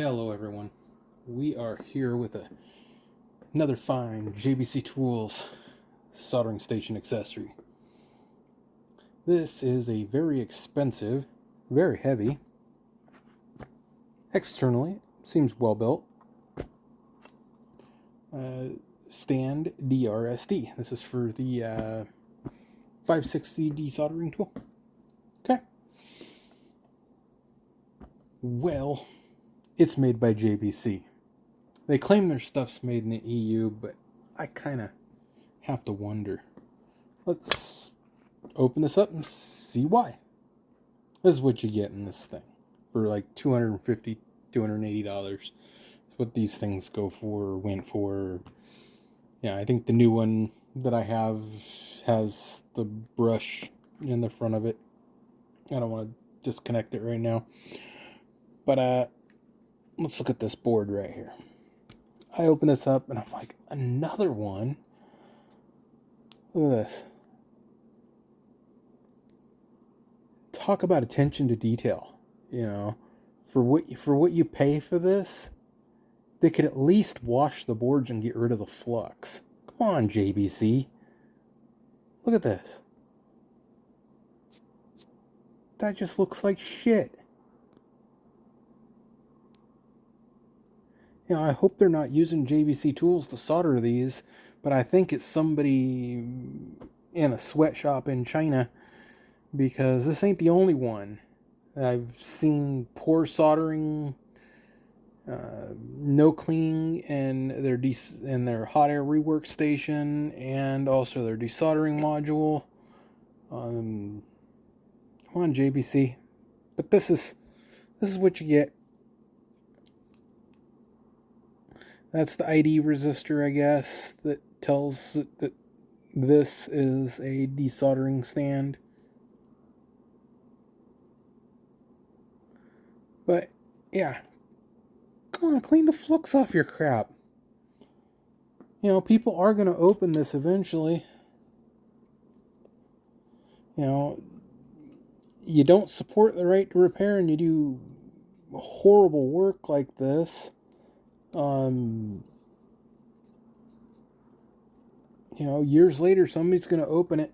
Hello everyone, we are here with another fine JBC Tools soldering station accessory. This is a very expensive, very heavy, externally seems well built, stand DRSD. This is for the 560 desoldering tool. Okay. Well, it's made by JBC. They claim their stuff's made in the EU, but I kind of have to wonder. Let's open this up and see why. This is what you get in this thing for like $250, $280. That's what these things go for or went for. Yeah, I think the new one that I have has the brush in the front of it. I don't want to disconnect it right now. But let's look at this board right here. I open this up and I'm like, another one? Look at this. Talk about attention to detail. You know, for what you pay for this, they could at least wash the boards and get rid of the flux. Come on, JBC. Look at this. That just looks like shit. You know, I hope they're not using JBC Tools to solder these, but I think it's somebody in a sweatshop in China, because this ain't the only one. I've seen poor soldering, no cleaning in their hot air rework station, and also their desoldering module. Come on, JBC. But this is what you get. That's the ID resistor, I guess, that tells that this is a desoldering stand. But, yeah. Come on, clean the flux off your crap. You know, people are going to open this eventually. You know, you don't support the right to repair and you do horrible work like this. You know, years later, somebody's going to open it.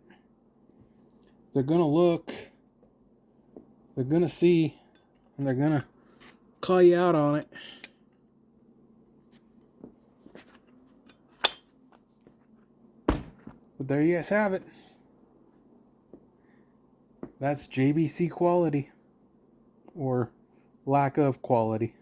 They're going to look. They're going to see. And they're going to call you out on it. But there you guys have it. That's JBC quality. Or lack of quality.